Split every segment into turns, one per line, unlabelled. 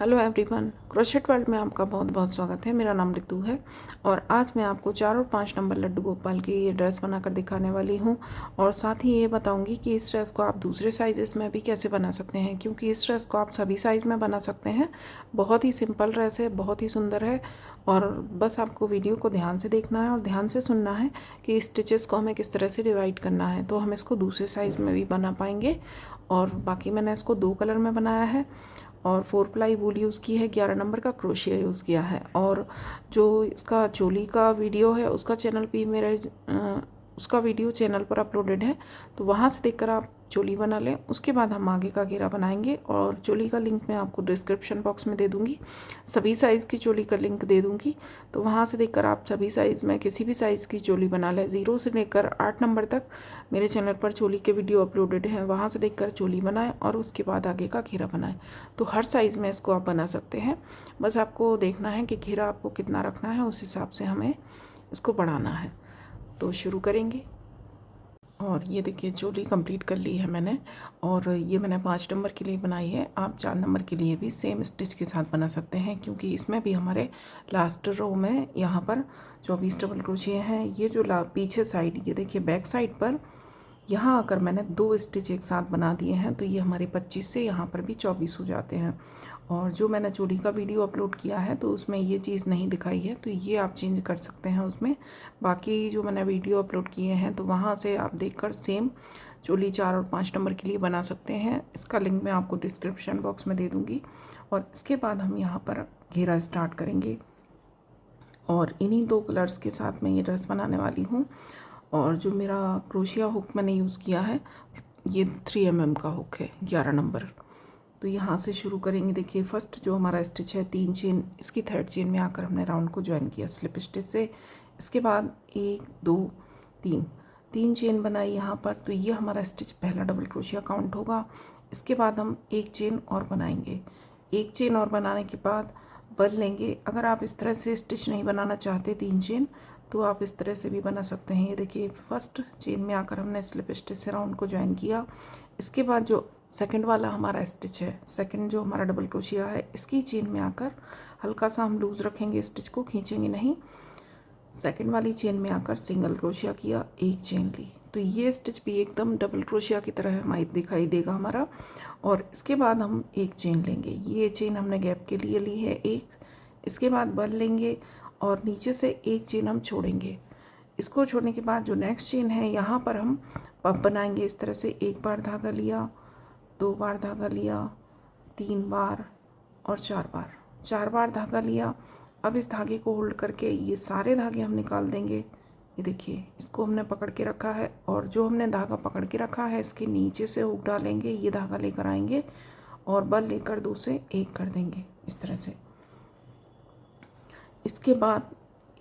Hello everyone, crochet world में आपका बहुत बहुत स्वागत है। मेरा नाम रितु है और आज मैं आपको 4 और 5 नंबर लड्डू गोपाल की ये ड्रेस बनाकर दिखाने वाली हूँ। और साथ ही ये बताऊँगी कि इस ड्रेस को आप दूसरे साइज़ में भी कैसे बना सकते हैं, क्योंकि इस ड्रेस को आप सभी साइज़ में बना सकते हैं। बहुत ही सिंपल ड्रेस है, बहुत ही सुंदर है। और बस आपको वीडियो को ध्यान से देखना है और ध्यान से सुनना है कि स्टिचेस को हमें किस तरह से डिवाइड करना है, तो हम इसको दूसरे साइज़ में भी बना पाएंगे। और बाकी मैंने इसको 2 कलर में बनाया है और 4 प्लाई वूल यूज़ की है, 11 नंबर का क्रोशिया यूज़ किया है। और जो इसका चोली का वीडियो है उसका चैनल भी मेरे उसका वीडियो चैनल पर अपलोडेड है, तो वहाँ से देखकर आप चोली बना लें। उसके बाद हम आगे का घेरा बनाएंगे और चोली का लिंक मैं आपको डिस्क्रिप्शन बॉक्स में दे दूँगी। सभी साइज़ की चोली का लिंक दे दूँगी, तो वहाँ से देखकर आप सभी साइज़ में किसी भी साइज़ की चोली बना लें। 0 से लेकर 8 नंबर तक मेरे चैनल पर चोली के वीडियो अपलोडेड हैं, वहाँ से देखकर चोली बनाएं और उसके बाद आगे का घेरा बनाएं। तो हर साइज़ में इसको आप बना सकते हैं। बस आपको देखना है कि घेरा आपको कितना रखना है, उस हिसाब से हमें इसको बढ़ाना है। तो शुरू करेंगे। और ये देखिए चोली कंप्लीट कर ली है मैंने, और ये मैंने 5 नंबर के लिए बनाई है। आप 4 नंबर के लिए भी सेम स्टिच के साथ बना सकते हैं, क्योंकि इसमें भी हमारे लास्ट रो में यहाँ पर 24 डबल क्रोशिया हैं। ये जो पीछे साइड, ये देखिए बैक साइड पर यहाँ आकर मैंने 2 स्टिच एक साथ बना दिए हैं, तो ये हमारे 25 से यहाँ पर भी 24 हो जाते हैं। और जो मैंने चोली का वीडियो अपलोड किया है तो उसमें ये चीज़ नहीं दिखाई है, तो ये आप चेंज कर सकते हैं उसमें। बाकी जो मैंने वीडियो अपलोड किए हैं तो वहाँ से आप देखकर सेम चोली 4 और 5 नंबर के लिए बना सकते हैं। इसका लिंक मैं आपको डिस्क्रिप्शन बॉक्स में दे दूँगी। और इसके बाद हम यहाँ पर घेरा स्टार्ट करेंगे और इन्हीं 2 कलर्स के साथ मैं ये ड्रेस बनाने वाली हूँ। और जो मेरा क्रोशिया हुक मैंने यूज़ किया है, ये 3 mm का हुक है, 11 नंबर। तो यहाँ से शुरू करेंगे। देखिए फर्स्ट जो हमारा स्टिच है 3 चेन, इसकी 3rd चेन में आकर हमने राउंड को ज्वाइन किया स्लिप स्टिच से। इसके बाद 1 2 3 चेन बनाई यहाँ पर, तो ये हमारा स्टिच पहला डबल क्रोशिया काउंट होगा। इसके बाद हम 1 चेन और बनाएंगे। 1 चेन और बनाने के बाद बल लेंगे। अगर आप इस तरह से स्टिच नहीं बनाना चाहते 3 चेन, तो आप इस तरह से भी बना सकते हैं। ये देखिए फर्स्ट चेन में आकर हमने स्लिप स्टिच से राउंड को ज्वाइन किया। इसके बाद जो सेकंड वाला हमारा स्टिच है, सेकंड जो हमारा डबल क्रोशिया है, इसकी चेन में आकर हल्का सा हम लूज़ रखेंगे, स्टिच को खींचेंगे नहीं। सेकंड वाली चेन में आकर सिंगल क्रोशिया किया, 1 चेन ली, तो ये स्टिच भी एकदम डबल क्रोशिया की तरह हमारी दिखाई देगा हमारा। और इसके बाद हम 1 चेन लेंगे। ये चेन हमने गैप के लिए ली है 1। इसके बाद बल लेंगे और नीचे से 1 चेन हम छोड़ेंगे। इसको छोड़ने के बाद जो नेक्स्ट चेन है, यहाँ पर हम पफ बनाएंगे। इस तरह से 1 बार धागा लिया, 2 बार धागा लिया, 3 बार और 4 बार, 4 बार धागा लिया। अब इस धागे को होल्ड करके ये सारे धागे हम निकाल देंगे। ये देखिए इसको हमने पकड़ के रखा है, और जो हमने धागा पकड़ के रखा है इसके नीचे से हुक डालेंगे, ये धागा लेकर आएंगे और बल लेकर 2 से 1 कर देंगे इस तरह से। इसके बाद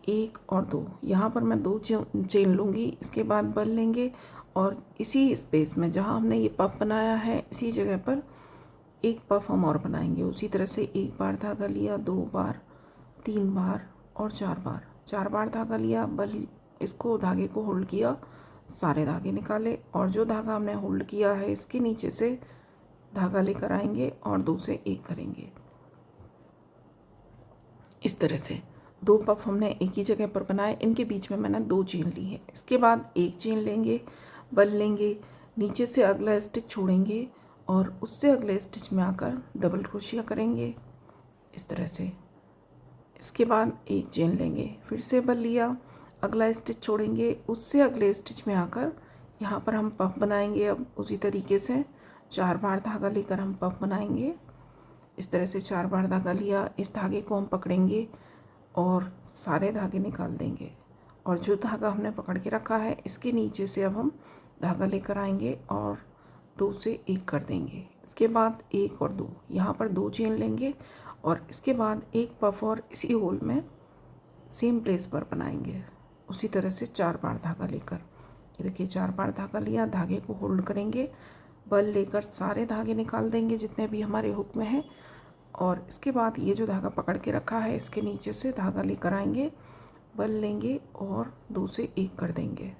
1 और 2, यहाँ पर मैं 2 चेन लूँगी। इसके बाद बल लेंगे और इसी स्पेस में जहाँ हमने ये पफ बनाया है, इसी जगह पर एक पफ हम और बनाएंगे। उसी तरह से 1 बार धागा लिया, 2 बार, 3 बार और 4 बार, 4 बार धागा लिया, बल इसको धागे को होल्ड किया, सारे धागे निकाले, और जो धागा हमने होल्ड किया है इसके नीचे से धागा लेकर आएंगे और 2 से 1 करेंगे। इस तरह से 2 पफ हमने एक ही जगह पर बनाए, इनके बीच में मैंने 2 चेन ली है। इसके बाद 1 चेन लेंगे, बल लेंगे, नीचे से अगला स्टिच छोड़ेंगे और उससे अगले स्टिच में आकर डबल क्रोशिया करेंगे इस तरह से। इसके बाद 1 चेन लेंगे, फिर से बल लिया, अगला स्टिच छोड़ेंगे, उससे अगले स्टिच में आकर यहाँ पर हम पफ बनाएंगे। अब उसी तरीके से 4 बार धागा लेकर हम पफ बनाएंगे। इस तरह से 4 बार धागा लिया, इस धागे को हम पकड़ेंगे और सारे धागे निकाल देंगे, और जो धागा हमने पकड़ के रखा है इसके नीचे से अब हम धागा लेकर आएंगे और 2 से 1 कर देंगे। इसके बाद 1 और 2, यहाँ पर 2 चेन लेंगे और इसके बाद 1 पफ और इसी होल में सेम प्लेस पर बनाएंगे। उसी तरह से 4 बार धागा लेकर, ये देखिए 4 बार धागा लिया, धागे को होल्ड करेंगे, बल लेकर सारे धागे निकाल देंगे जितने भी हमारे हुक में हैं। और इसके बाद ये जो धागा पकड़ के रखा है इसके नीचे से धागा लेकर आएंगे, बल लेंगे और 2 से 1 कर देंगे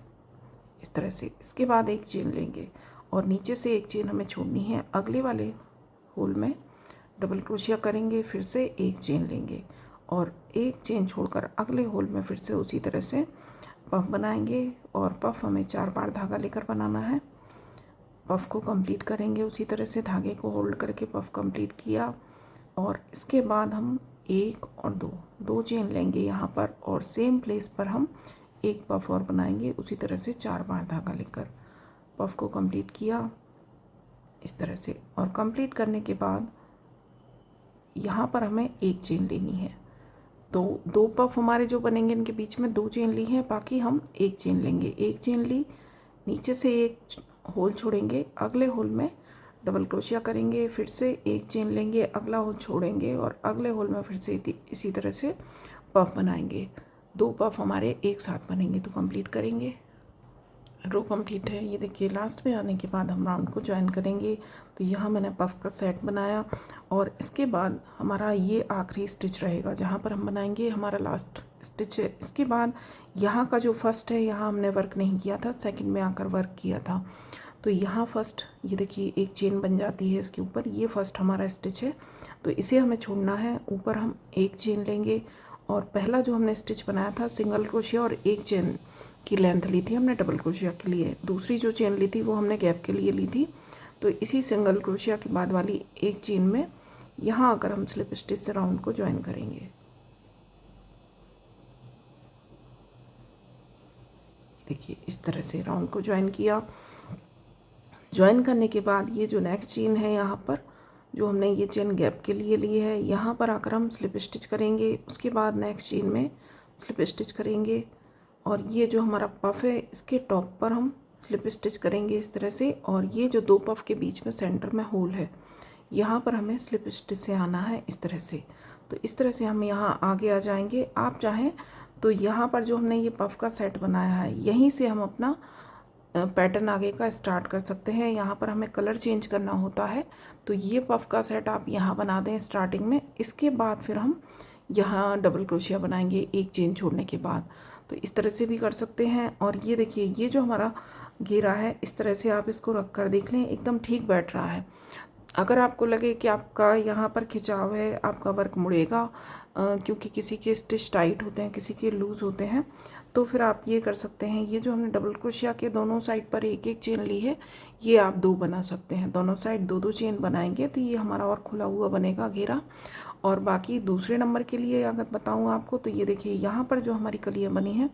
इस तरह से। इसके बाद 1 चेन लेंगे और नीचे से 1 चेन हमें छोड़नी है, अगले वाले होल में डबल क्रोशिया करेंगे, फिर से एक चेन लेंगे और एक चेन छोड़कर अगले होल में फिर से उसी तरह से पफ बनाएंगे। और पफ हमें 4 बार धागा लेकर बनाना है। पफ को कंप्लीट करेंगे उसी तरह से, धागे को होल्ड करके पफ कंप्लीट किया और इसके बाद हम एक और दो चेन लेंगे यहाँ पर और सेम प्लेस पर हम एक पफ और बनाएंगे उसी तरह से 4 बार धागा लेकर। पफ को कंप्लीट किया इस तरह से और कंप्लीट करने के बाद यहाँ पर हमें एक चेन लेनी है। तो 2 पफ हमारे जो बनेंगे इनके बीच में 2 चेन ली है, बाकी हम एक चेन लेंगे। एक चेन ली, नीचे से एक होल छोड़ेंगे, अगले होल में डबल क्रोशिया करेंगे, फिर से एक चेन लेंगे, अगला होल छोड़ेंगे और अगले होल में फिर से इसी तरह से पफ बनाएंगे। 2 पफ हमारे एक साथ बनेंगे। तो कंप्लीट करेंगे। रो कंप्लीट है। ये देखिए लास्ट में आने के बाद हम राउंड को ज्वाइन करेंगे। तो यहाँ मैंने पफ का सेट बनाया और इसके बाद हमारा ये आखिरी स्टिच रहेगा जहाँ पर हम बनाएंगे हमारा लास्ट स्टिच है। इसके बाद यहाँ का जो फर्स्ट है यहाँ हमने वर्क नहीं किया था, सेकंड में आकर वर्क किया था। तो यहाँ फर्स्ट ये देखिए एक चेन बन जाती है इसके ऊपर, ये फर्स्ट हमारा स्टिच है। तो इसे हमें छोड़ना है। ऊपर हम एक चेन लेंगे और पहला जो हमने स्टिच बनाया था सिंगल क्रोशिया और एक चेन की लेंथ ली थी हमने डबल क्रोशिया के लिए। दूसरी जो चेन ली थी वो हमने गैप के लिए ली थी। तो इसी सिंगल क्रोशिया के बाद वाली एक चेन में यहाँ आकर हम स्लिप स्टिच से राउंड को ज्वाइन करेंगे। देखिए इस तरह से राउंड को ज्वाइन किया। ज्वाइन करने के बाद ये जो नेक्स्ट चेन है यहाँ पर जो हमने ये चेन गैप के लिए ली है, यहाँ पर आकर हम स्लिप स्टिच करेंगे। उसके बाद नेक्स्ट चेन में स्लिप स्टिच करेंगे और ये जो हमारा पफ है इसके टॉप पर हम स्लिप स्टिच करेंगे इस तरह से। और ये जो 2 पफ के बीच में सेंटर में होल है यहाँ पर हमें स्लिप स्टिच से आना है इस तरह से। तो इस तरह से हम यहाँ आगे आ जाएंगे। आप चाहें तो यहाँ पर जो हमने ये पफ का सेट बनाया है यहीं से हम अपना पैटर्न आगे का स्टार्ट कर सकते हैं। यहाँ पर हमें कलर चेंज करना होता है। तो ये पफ का सेट आप यहाँ बना दें स्टार्टिंग में। इसके बाद फिर हम यहाँ डबल क्रोशिया बनाएंगे एक चेन छोड़ने के बाद। तो इस तरह से भी कर सकते हैं। और ये देखिए ये जो हमारा घेरा है इस तरह से आप इसको रख कर देख लें, एकदम ठीक बैठ रहा है। अगर आपको लगे कि आपका यहाँ पर खिंचाव है, आपका वर्क मुड़ेगा क्योंकि किसी के स्टिच टाइट होते हैं, किसी के लूज़ होते हैं, तो फिर आप ये कर सकते हैं। ये जो हमने डबल क्रोशिया के दोनों साइड पर एक एक चेन ली है ये आप 2 बना सकते हैं। दोनों साइड 2-2 चेन बनाएंगे तो ये हमारा और खुला हुआ बनेगा घेरा। और बाकी दूसरे नंबर के लिए अगर बताऊँ आपको तो ये देखिए यहाँ पर जो हमारी कलियाँ बनी हैं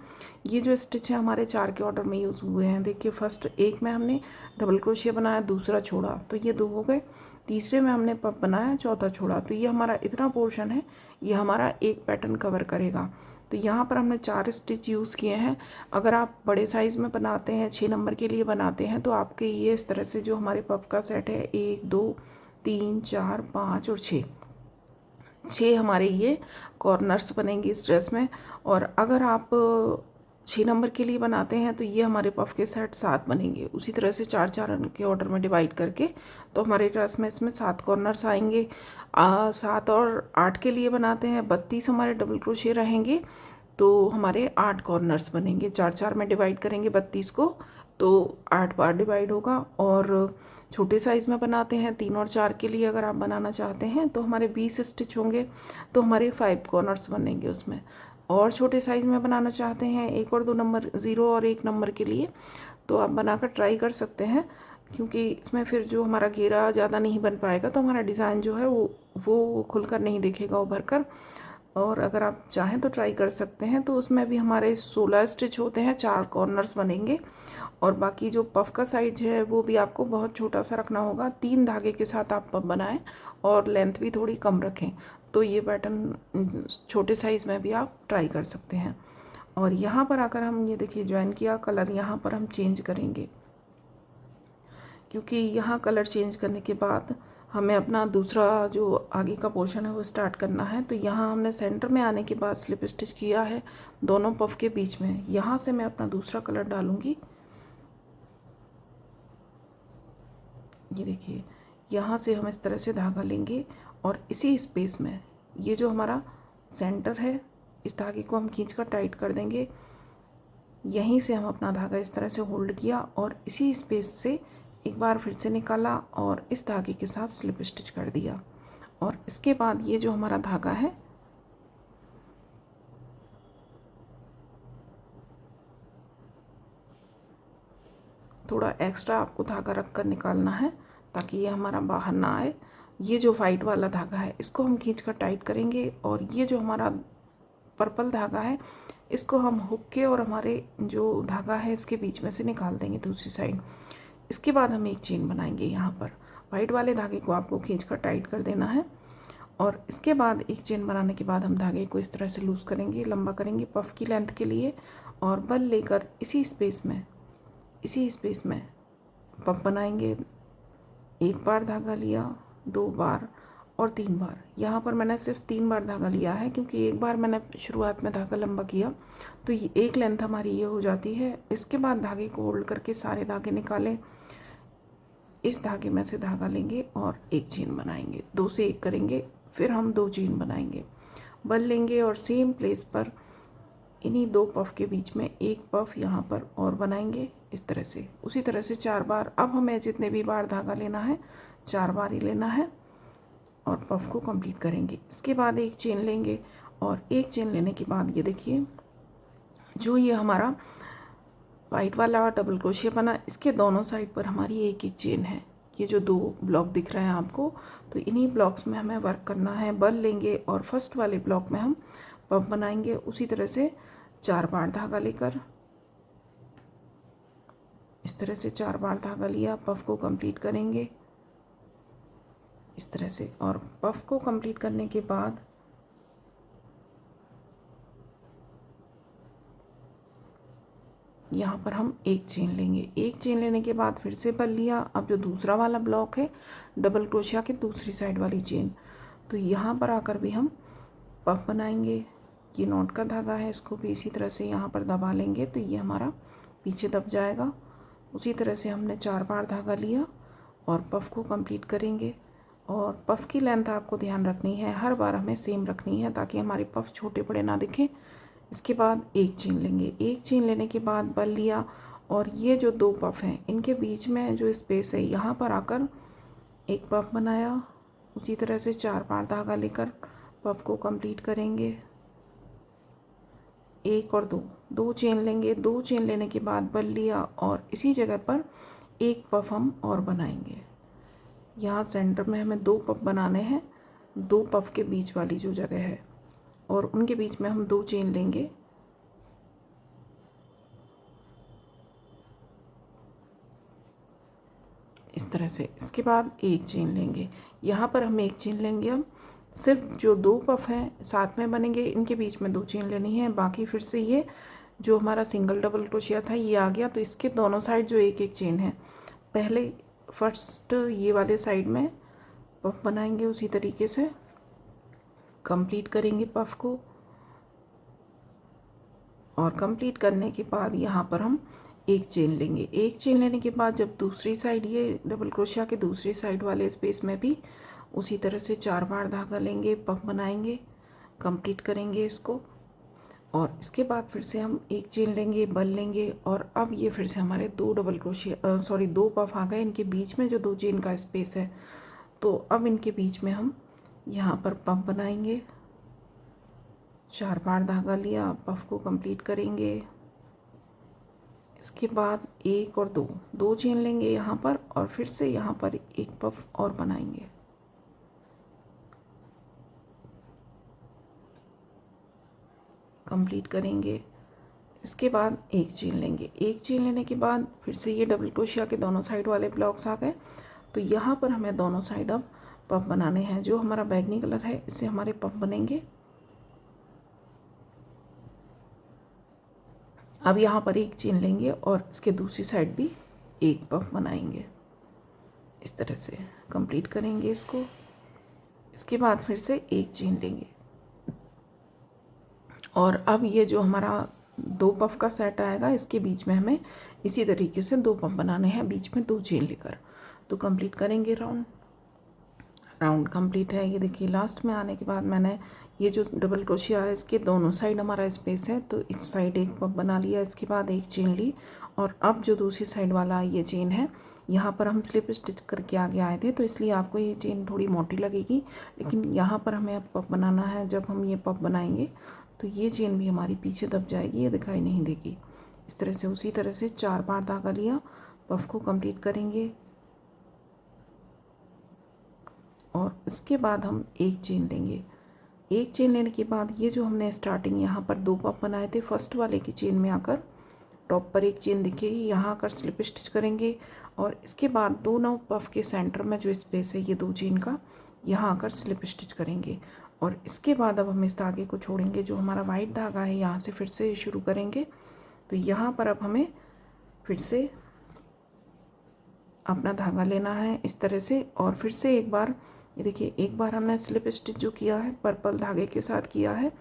ये जो स्टिच है हमारे 4 के ऑर्डर में यूज़ हुए हैं। देखिए फर्स्ट एक में हमने डबल क्रोशिया बनाया, दूसरा छोड़ा तो ये 2 हो गए, तीसरे में हमने पफ बनाया, चौथा छोड़ा। तो ये हमारा इतना पोर्शन है ये हमारा एक पैटर्न कवर करेगा। तो यहाँ पर हमने 4 स्टिच यूज़ किए हैं। अगर आप बड़े साइज़ में बनाते हैं 6 नंबर के लिए बनाते हैं तो आपके ये इस तरह से जो हमारे पफ का सेट है 1 2 3 4 5 और 6 हमारे ये कॉर्नर्स बनेंगे इस ड्रेस में। और अगर आप 6 नंबर के लिए बनाते हैं तो ये हमारे पफ के सेट 7 बनेंगे। उसी तरह से 4-4 के ऑर्डर में डिवाइड करके तो हमारे ड्रेस में इसमें 7 कॉर्नर्स आएंगे। 7 और 8 के लिए बनाते हैं 32 हमारे डबल क्रोशिया रहेंगे तो हमारे 8 कॉर्नर्स बनेंगे। 4-4 में डिवाइड करेंगे 32 को तो 8 बार डिवाइड होगा। और छोटे साइज़ में बनाते हैं 3 और 4 के लिए अगर आप बनाना चाहते हैं तो हमारे 20 स्टिच होंगे तो हमारे 5 कॉर्नर्स बनेंगे उसमें। और छोटे साइज़ में बनाना चाहते हैं 1 और 2 नंबर 0 और 1 नंबर के लिए तो आप बनाकर ट्राई कर सकते हैं, क्योंकि इसमें फिर जो हमारा घेरा ज़्यादा नहीं बन पाएगा तो हमारा डिज़ाइन जो है वो खुलकर नहीं दिखेगा उभर कर। और अगर आप चाहें तो ट्राई कर सकते हैं। तो उसमें भी हमारे 16 स्टिच होते हैं, 4 कॉर्नर्स बनेंगे। और बाकी जो पफ का साइज है वो भी आपको बहुत छोटा सा रखना होगा। 3 धागे के साथ आप पफ बनाएं और लेंथ भी थोड़ी कम रखें तो ये पैटर्न छोटे साइज़ में भी आप ट्राई कर सकते हैं। और यहाँ पर आकर हम ये देखिए ज्वाइन किया, कलर यहाँ पर हम चेंज करेंगे क्योंकि यहाँ कलर चेंज करने के बाद हमें अपना दूसरा जो आगे का पोर्शन है वो स्टार्ट करना है। तो यहाँ हमने सेंटर में आने के बाद स्लिप स्टिच किया है दोनों पफ के बीच में। यहाँ से मैं अपना दूसरा कलर डालूँगी। ये देखिए यहाँ से हम इस तरह से धागा लेंगे और इसी स्पेस में ये जो हमारा सेंटर है इस धागे को हम खींच कर टाइट कर देंगे। यहीं से हम अपना धागा इस तरह से होल्ड किया और इसी स्पेस से एक बार फिर से निकाला और इस धागे के साथ स्लिप स्टिच कर दिया। और इसके बाद ये जो हमारा धागा है थोड़ा एक्स्ट्रा आपको धागा रख कर निकालना है ताकि ये हमारा बाहर ना आए। ये जो वाइट वाला धागा है इसको हम खींच कर टाइट करेंगे और ये जो हमारा पर्पल धागा है इसको हम हुक के और हमारे जो धागा है इसके बीच में से निकाल देंगे दूसरी साइड। इसके बाद हम एक चेन बनाएंगे। यहाँ पर वाइट वाले धागे को आपको खींच कर टाइट कर देना है और इसके बाद एक चेन बनाने के बाद हम धागे को इस तरह से लूज़ करेंगे, लंबा करेंगे पफ की लेंथ के लिए और बल लेकर इसी स्पेस में पफ बनाएंगे। एक बार धागा लिया, 2 बार और 3 बार। यहाँ पर मैंने सिर्फ 3 बार धागा लिया है क्योंकि एक बार मैंने शुरुआत में धागा लंबा किया तो ये एक लेंथ हमारी ये हो जाती है। इसके बाद धागे को होल्ड करके सारे धागे निकालें, इस धागे में से धागा लेंगे और एक चेन बनाएंगे, 2 से 1 करेंगे, फिर हम 2 चेन बनाएंगे, बल लेंगे और सेम प्लेस पर इन्हीं 2 पफ के बीच में एक पफ यहाँ पर और बनाएंगे इस तरह से। उसी तरह से 4 बार। अब हमें जितने भी बार धागा लेना है 4 बार ही लेना है और पफ को कंप्लीट करेंगे। इसके बाद एक चेन लेंगे और एक चेन लेने के बाद ये देखिए जो ये हमारा वाइट वाला डबल क्रोशिया बना इसके दोनों साइड पर हमारी एक एक चेन है। ये जो 2 ब्लॉक दिख रहे हैं आपको, तो इन्हीं ब्लॉक्स में हमें वर्क करना है। बल लेंगे और फर्स्ट वाले ब्लॉक में हम पफ बनाएंगे उसी तरह से 4 बार धागा लेकर, इस तरह से 4 बार धागा लिया, पफ को कंप्लीट करेंगे इस तरह से। और पफ को कंप्लीट करने के बाद यहाँ पर हम एक चेन लेंगे। एक चेन लेने के बाद फिर से बल लिया। अब जो दूसरा वाला ब्लॉक है डबल क्रोशिया के दूसरी साइड वाली चेन, तो यहाँ पर आकर भी हम पफ बनाएंगे। ये नॉट का धागा है, इसको भी इसी तरह से यहाँ पर दबा लेंगे तो ये हमारा पीछे दब जाएगा। उसी तरह से हमने 4 बार धागा लिया और पफ को कंप्लीट करेंगे। और पफ की लेंथ आपको ध्यान रखनी है, हर बार हमें सेम रखनी है ताकि हमारे पफ छोटे बड़े ना दिखें। इसके बाद एक चेन लेंगे। एक चेन लेने के बाद बल लिया और ये जो 2 पफ हैं इनके बीच में जो स्पेस है यहाँ पर आकर एक पफ बनाया। उसी तरह से 4 बार धागा लेकर पफ को कंप्लीट करेंगे। 1 और 2 चेन लेंगे। 2 चेन लेने के बाद बल लिया और इसी जगह पर एक पफ हम और बनाएंगे। यहाँ सेंटर में हमें 2 पफ बनाने हैं, 2 पफ के बीच वाली जो जगह है और उनके बीच में हम 2 चेन लेंगे। इस तरह से। इसके बाद एक चेन लेंगे। यहाँ पर हम एक चेन लेंगे। हम सिर्फ जो 2 पफ हैं साथ में बनेंगे इनके बीच में 2 चेन लेनी है। बाकी फिर से ये जो हमारा सिंगल डबल क्रोशिया था ये आ गया, तो इसके दोनों साइड जो एक एक चेन है, पहले फर्स्ट ये वाले साइड में पफ बनाएंगे, उसी तरीके से कंप्लीट करेंगे पफ को। और कंप्लीट करने के बाद यहाँ पर हम एक चेन लेंगे। एक चेन लेने के बाद जब दूसरी साइड ये डबल क्रोशिया के दूसरी साइड वाले स्पेस में भी उसी तरह से 4 बार धागा लेंगे, पफ बनाएंगे, कंप्लीट करेंगे इसको। और इसके बाद फिर से हम एक चेन लेंगे, बल लेंगे और अब ये फिर से हमारे 2 डबल क्रोशिया 2 पफ आ गए। इनके बीच में जो 2 चेन का स्पेस है, तो अब इनके बीच में हम यहाँ पर पफ बनाएंगे। 4 बार धागा लिया, पफ को कंप्लीट करेंगे। इसके बाद 1 और 2 चेन लेंगे यहाँ पर और फिर से यहाँ पर एक पफ और बनाएंगे। कंप्लीट करेंगे। इसके बाद एक चेन लेंगे। एक चेन लेने के बाद फिर से ये डबल क्रोशिया के दोनों साइड वाले ब्लॉक्स आ गए, तो यहाँ पर हमें दोनों साइड अब पफ बनाने हैं। जो हमारा बैगनी कलर है इससे हमारे पफ बनेंगे। अब यहाँ पर एक चेन लेंगे और इसके दूसरी साइड भी एक पफ बनाएंगे। इस तरह से कंप्लीट करेंगे इसको। इसके बाद फिर से एक चेन लेंगे और अब ये जो हमारा 2 पफ का सेट आएगा इसके बीच में हमें इसी तरीके से 2 पफ बनाने हैं, बीच में 2 चेन लेकर। तो कंप्लीट करेंगे। राउंड कंप्लीट है। ये देखिए लास्ट में आने के बाद मैंने ये जो डबल क्रोशिया है इसके दोनों साइड हमारा स्पेस है, तो इस साइड एक पफ बना लिया। इसके बाद एक चेन ली और अब जो दूसरी साइड वाला ये चेन है यहाँ पर हम स्लिप स्टिच करके आगे आए थे, तो इसलिए आपको ये चेन थोड़ी मोटी लगेगी, लेकिन यहाँ पर हमें अब पफ बनाना है। जब हम ये पफ बनाएंगे तो ये चेन भी हमारी पीछे दब जाएगी, ये दिखाई नहीं देगी। इस तरह से उसी तरह से 4 बार धागा लिया, पफ को कंप्लीट करेंगे और इसके बाद हम एक चेन लेंगे। एक चेन लेने के बाद ये जो हमने स्टार्टिंग यहाँ पर 2 पफ बनाए थे, फर्स्ट वाले की चेन में आकर टॉप पर एक चेन दिखेगी, यहाँ आकर स्लिप स्टिच करेंगे और इसके बाद दोनों पफ के सेंटर में जो स्पेस है ये 2 चेन का, यहाँ आकर स्लिप स्टिच करेंगे। और इसके बाद अब हम इस धागे को छोड़ेंगे, जो हमारा वाइट धागा है यहाँ से फिर से शुरू करेंगे। तो यहाँ पर अब हमें फिर से अपना धागा लेना है इस तरह से, और फिर से एक बार, ये देखिए एक बार हमने स्लिप स्टिच जो किया है पर्पल धागे के साथ किया है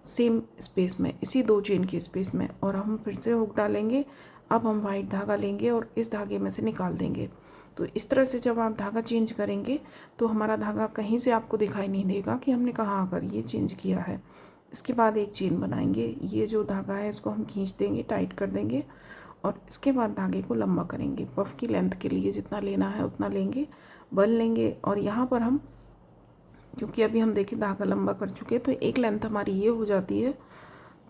सेम स्पेस में, इसी 2 चेन की स्पेस में, और हम फिर से हुक डालेंगे। अब हम वाइट धागा लेंगे और इस धागे में से निकाल देंगे। तो इस तरह से जब आप धागा चेंज करेंगे तो हमारा धागा कहीं से आपको दिखाई नहीं देगा कि हमने कहाँ आकर ये चेंज किया है। इसके बाद एक चेन बनाएंगे, ये जो धागा है इसको हम खींच देंगे, टाइट कर देंगे और इसके बाद धागे को लंबा करेंगे। पफ की लेंथ के लिए जितना लेना है उतना लेंगे, बल लेंगे। और यहाँ पर हम, क्योंकि अभी हम देखिए धागा लंबा कर चुके हैं तो एक लेंथ हमारी ये हो जाती है,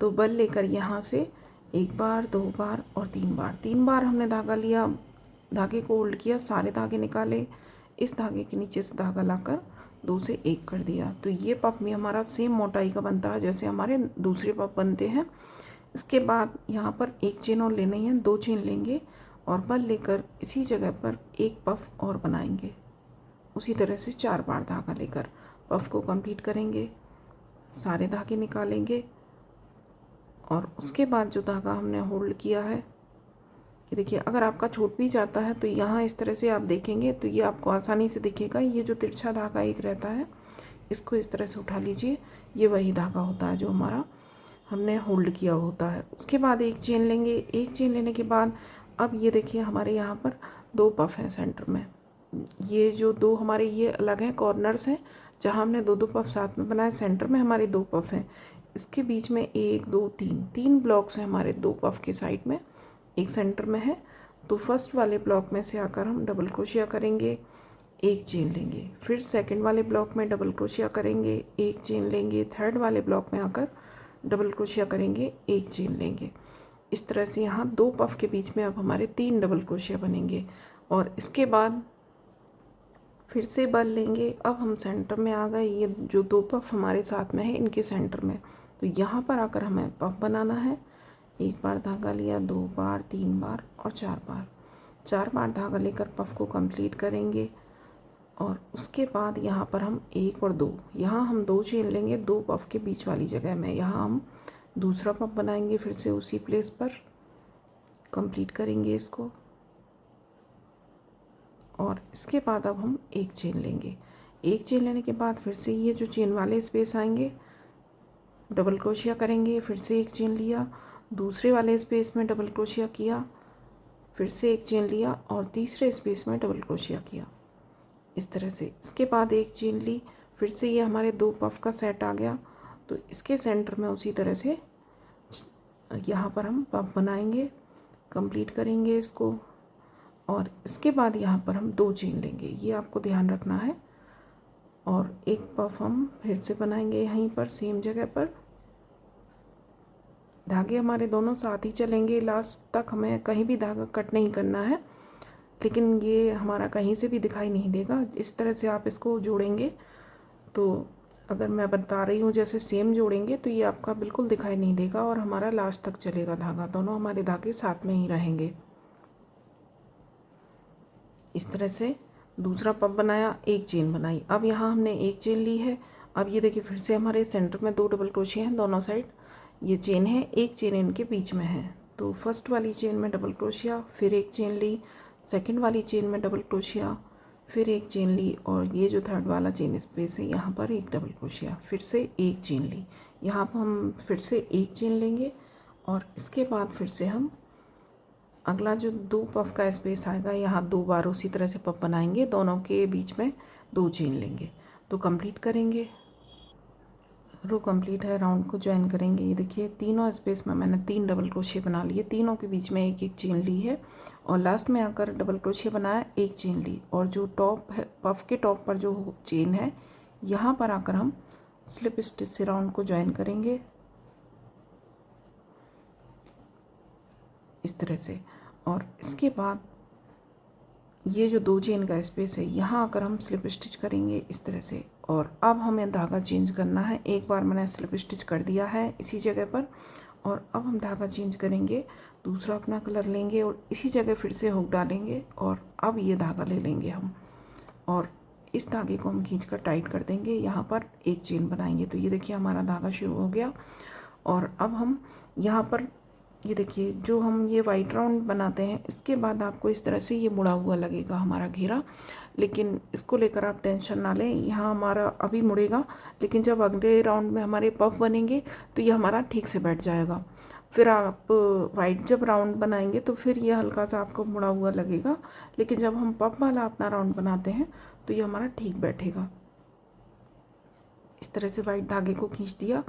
तो बल लेकर यहाँ से 1 बार 2 बार और 3 बार, 3 बार हमने धागा लिया, धागे को होल्ड किया, सारे धागे निकाले, इस धागे के नीचे से धागा लाकर 2 से 1 कर दिया। तो ये पफ भी हमारा सेम मोटाई का बनता है जैसे हमारे दूसरे पफ बनते हैं। इसके बाद यहाँ पर एक चेन और लेनी है, 2 चेन लेंगे और बल लेकर इसी जगह पर एक पफ और बनाएंगे। उसी तरह से 4 बार धागा लेकर पफ को कंप्लीट करेंगे, सारे धागे निकालेंगे और उसके बाद जो धागा हमने होल्ड किया है, ये देखिए अगर आपका छूट भी जाता है तो यहाँ इस तरह से आप देखेंगे तो ये आपको आसानी से दिखेगा। ये जो तिरछा धागा एक रहता है इसको इस तरह से उठा लीजिए, ये वही धागा होता है जो हमारा हमने होल्ड किया होता है। उसके बाद एक चेन लेंगे, एक चेन लेने के बाद अब ये देखिए हमारे यहाँ पर 2 पफ हैं सेंटर में, ये जो 2 हमारे ये अलग हैं कॉर्नर्स हैं जहाँ हमने 2-2 पफ साथ में बनाए, सेंटर में हमारे 2 पफ हैं, इसके बीच में 1 2 3 ब्लॉक्स हैं हमारे 2 पफ के साइड में, एक सेंटर में है। तो फर्स्ट वाले ब्लॉक में से आकर हम डबल क्रोशिया करेंगे, एक चेन लेंगे, फिर सेकंड वाले ब्लॉक में डबल क्रोशिया करेंगे, एक चेन लेंगे, थर्ड वाले ब्लॉक में आकर डबल क्रोशिया करेंगे, एक चेन लेंगे। इस तरह से यहाँ 2 पफ के बीच में अब हमारे 3 डबल क्रोशिया बनेंगे और इसके बाद फिर से बल लेंगे। अब हम सेंटर में आ गए, ये जो 2 पफ हमारे साथ में है इनके सेंटर में, तो यहाँ पर आकर हमें पफ बनाना है। 1 बार धागा लिया, 2 बार 3 बार और 4 बार, 4 बार धागा लेकर पफ को कंप्लीट करेंगे और उसके बाद यहाँ पर हम 1 और 2, यहाँ हम 2 चेन लेंगे 2 पफ के बीच वाली जगह में, यहाँ हम दूसरा पफ बनाएंगे, फिर से उसी प्लेस पर कंप्लीट करेंगे इसको और इसके बाद अब हम एक चेन लेंगे। एक चेन लेने के बाद फिर से ये जो चेन वाले स्पेस आएंगे, डबल क्रोशिया करेंगे, फिर से एक चेन लिया, दूसरे वाले स्पेस में डबल क्रोशिया किया, फिर से एक चेन लिया और तीसरे स्पेस में डबल क्रोशिया किया, इस तरह से। इसके बाद एक चेन ली, फिर से ये हमारे 2 पफ का सेट आ गया, तो इसके सेंटर में उसी तरह से यहाँ पर हम पफ बनाएंगे, कंप्लीट करेंगे इसको और इसके बाद यहाँ पर हम 2 चेन लेंगे, ये आपको ध्यान रखना है। और एक पफ हम फिर से बनाएंगे यहीं पर सेम जगह पर, धागे हमारे दोनों साथ ही चलेंगे लास्ट तक, हमें कहीं भी धागा कट नहीं करना है, लेकिन ये हमारा कहीं से भी दिखाई नहीं देगा। इस तरह से आप इसको जोड़ेंगे तो अगर मैं बता रही हूँ जैसे सेम जोड़ेंगे तो ये आपका बिल्कुल दिखाई नहीं देगा और हमारा लास्ट तक चलेगा धागा, दोनों हमारे धागे साथ में ही रहेंगे। इस तरह से दूसरा पफ बनाया, एक चेन बनाई, अब यहाँ हमने एक चेन ली है। अब ये देखिए फिर से हमारे सेंटर में 2 डबल क्रोशिया हैं दोनों साइड, ये चेन है, एक चेन इनके बीच में है, तो फर्स्ट वाली चेन में डबल क्रोशिया, फिर एक चेन ली, सेकंड वाली चेन में डबल क्रोशिया, फिर एक चेन ली और ये जो थर्ड वाला चेन स्पेस है यहाँ पर एक डबल क्रोशिया, फिर से एक चेन ली, यहाँ पर हम फिर से एक चेन लेंगे और इसके बाद फिर से हम अगला जो 2 पफ का स्पेस आएगा यहाँ 2 बार उसी तरह से पफ बनाएंगे, दोनों के बीच में 2 चेन लेंगे, तो कंप्लीट करेंगे। रो कंप्लीट है, राउंड को ज्वाइन करेंगे। ये देखिए तीनों स्पेस में मैंने 3 डबल क्रोशिया बना लिए, तीनों के बीच में एक एक चेन ली है और लास्ट में आकर डबल क्रोशिया बनाया, एक चेन ली और जो टॉप है पफ के टॉप पर जो चेन है यहाँ पर आकर हम स्लिप स्टिच से राउंड को ज्वाइन करेंगे इस तरह से। और इसके बाद ये जो 2 चेन का स्पेस है यहाँ आकर हम स्लिप स्टिच करेंगे इस तरह से। और अब हमें धागा चेंज करना है, एक बार मैंने स्लिप स्टिच कर दिया है इसी जगह पर और अब हम धागा चेंज करेंगे, दूसरा अपना कलर लेंगे और इसी जगह फिर से हुक डालेंगे और अब ये धागा ले लेंगे हम और इस धागे को हम खींच कर टाइट कर देंगे, यहाँ पर एक चेन बनाएंगे। तो ये देखिए हमारा धागा शुरू हो गया और अब हम यहाँ पर ये देखिए जो हम ये वाइट राउंड बनाते हैं इसके बाद आपको इस तरह से ये मुड़ा हुआ लगेगा हमारा घेरा, लेकिन इसको लेकर आप टेंशन ना लें, यहाँ हमारा अभी मुड़ेगा लेकिन जब अगले राउंड में हमारे पफ बनेंगे तो ये हमारा ठीक से बैठ जाएगा। फिर आप वाइट जब राउंड बनाएंगे तो फिर ये हल्का सा आपको मुड़ा हुआ लगेगा, लेकिन जब हम पफ वाला अपना राउंड बनाते हैं तो ये हमारा ठीक बैठेगा। इस तरह से वाइट धागे को खींच दिया,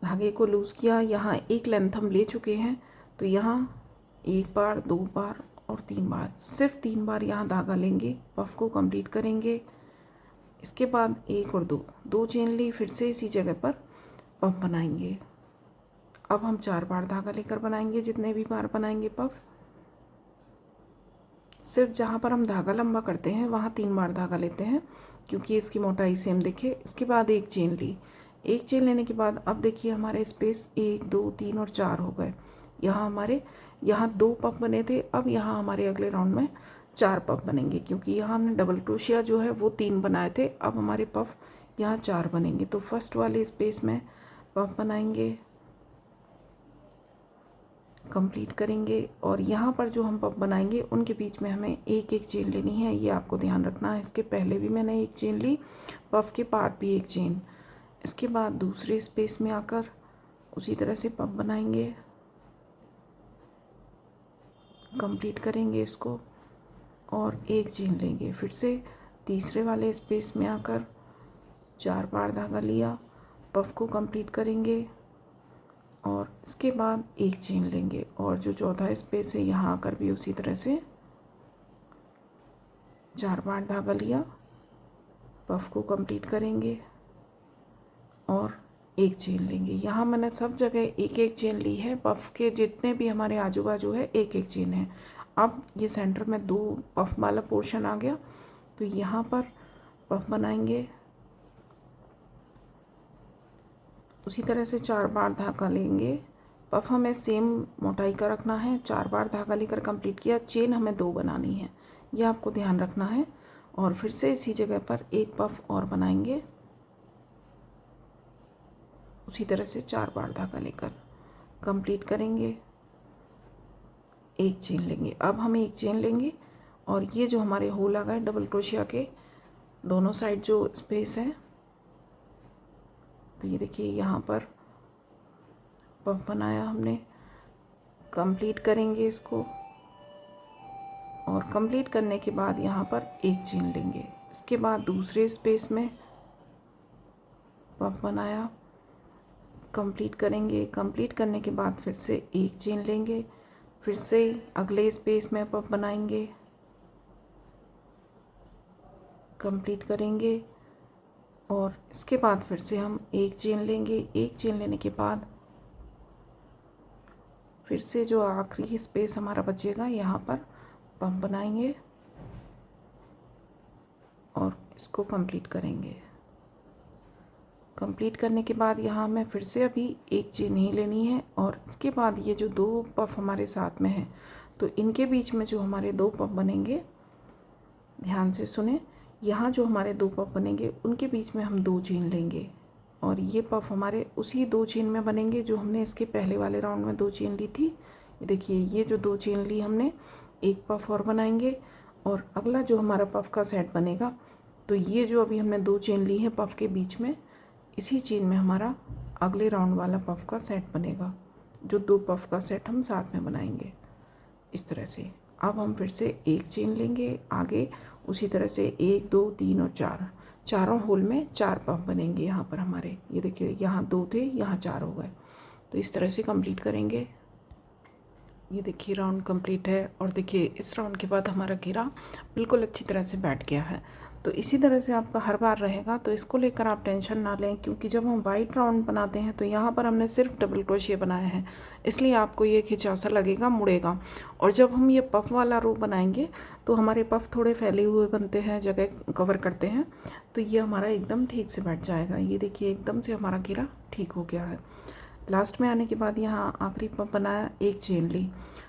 धागे को लूज़ किया, यहाँ एक लेंथ हम ले चुके हैं तो यहाँ 1 बार 2 बार और 3 बार, सिर्फ 3 बार यहाँ धागा लेंगे, पफ को कंप्लीट करेंगे। इसके बाद 1 और 2 चेन ली, फिर से इसी जगह पर पफ बनाएंगे। अब हम 4 बार धागा लेकर बनाएंगे, जितने भी बार बनाएंगे पफ, सिर्फ जहाँ पर हम धागा लंबा करते हैं वहाँ 3 बार धागा लेते हैं क्योंकि इसकी मोटाई सेम दिखे। इसके बाद एक चेन ली, एक चेन लेने के बाद अब देखिए हमारे स्पेस 1 2 3 और 4 हो गए। यहाँ 2 पफ बने थे, अब यहाँ हमारे अगले राउंड में 4 पफ बनेंगे क्योंकि यहाँ हमने डबल क्रोशिया जो है वो 3 बनाए थे, अब हमारे पफ यहाँ 4 बनेंगे। तो फर्स्ट वाले स्पेस में पफ बनाएंगे, कंप्लीट करेंगे और यहाँ पर जो हम पफ बनाएंगे उनके बीच में हमें एक एक चेन लेनी है, ये आपको ध्यान रखना है। इसके पहले भी मैंने एक चेन ली, पफ के बाद भी एक चेन। इसके बाद दूसरे स्पेस में आकर उसी तरह से पफ बनाएंगे, कंप्लीट करेंगे इसको और एक चेन लेंगे। फिर से तीसरे वाले स्पेस में आकर 4 बार धागा लिया, पफ को कंप्लीट करेंगे और इसके बाद एक चेन लेंगे और जो चौथा स्पेस है यहाँ आकर भी उसी तरह से 4 बार धागा लिया, पफ को कंप्लीट करेंगे और एक चेन लेंगे। यहाँ मैंने सब जगह एक एक चेन ली है, पफ के जितने भी हमारे आजू बाजू है एक एक चेन है। अब ये सेंटर में 2 पफ वाला पोर्शन आ गया तो यहाँ पर पफ बनाएंगे, उसी तरह से 4 बार धागा लेंगे। पफ हमें सेम मोटाई का रखना है, 4 बार धागा लेकर कंप्लीट किया, चेन हमें 2 बनानी है, यह आपको ध्यान रखना है। और फिर से इसी जगह पर एक पफ और बनाएंगे, उसी तरह से 4 बार धागा लेकर कंप्लीट करेंगे, एक चेन लेंगे। अब हम एक चेन लेंगे और ये जो हमारे होल आ गए डबल क्रोशिया के दोनों साइड जो स्पेस है, तो ये देखिए यहाँ पर पफ बनाया हमने, कंप्लीट करेंगे इसको और कंप्लीट करने के बाद यहाँ पर एक चेन लेंगे। इसके बाद दूसरे स्पेस में पफ बनाया, कंप्लीट करेंगे, कंप्लीट करने के बाद फिर से एक चेन लेंगे, फिर से अगले स्पेस में पफ बनाएंगे, कंप्लीट करेंगे और इसके बाद फिर से हम एक चेन लेंगे। एक चेन लेने के बाद फिर से जो आखिरी स्पेस हमारा बचेगा यहाँ पर पफ बनाएंगे और इसको कंप्लीट करेंगे। कंप्लीट करने के बाद यहाँ हमें फिर से अभी एक चेन ही लेनी है और इसके बाद ये जो 2 पफ हमारे साथ में हैं तो इनके बीच में जो हमारे 2 पफ बनेंगे, ध्यान से सुने, यहाँ जो हमारे 2 पफ बनेंगे उनके बीच में हम 2 चेन लेंगे और ये पफ हमारे उसी 2 चेन में बनेंगे जो हमने इसके पहले वाले राउंड में 2 चेन ली थी। ये देखिए ये जो 2 चेन ली हमने, एक पफ और बनाएंगे और अगला जो हमारा पफ का सेट बनेगा तो ये जो अभी हमने 2 चेन ली है पफ के बीच में, इसी चेन में हमारा अगले राउंड वाला पफ का सेट बनेगा, जो 2 पफ का सेट हम साथ में बनाएंगे इस तरह से। अब हम फिर से एक चेन लेंगे आगे, उसी तरह से 1 2 3 और 4 चारों होल में 4 पफ बनेंगे यहाँ पर हमारे। ये देखिए यहाँ 2 थे, यहाँ 4 हो गए। तो इस तरह से कंप्लीट करेंगे। ये देखिए राउंड कंप्लीट है और देखिए इस राउंड के बाद हमारा घेरा बिल्कुल अच्छी तरह से बैठ गया है। तो इसी तरह से आपका हर बार रहेगा, तो इसको लेकर आप टेंशन ना लें, क्योंकि जब हम वाइट राउंड बनाते हैं तो यहाँ पर हमने सिर्फ डबल क्रोशिया बनाया है, इसलिए आपको ये खिंचासा लगेगा, मुड़ेगा। और जब हम ये पफ वाला रो बनाएंगे तो हमारे पफ थोड़े फैले हुए बनते हैं, जगह कवर करते हैं, तो ये हमारा एकदम ठीक से बैठ जाएगा। ये देखिए एकदम से हमारा घेरा ठीक हो गया है। लास्ट में आने के बाद यहाँ आखिरी पफ बनाया, एक चेन ली,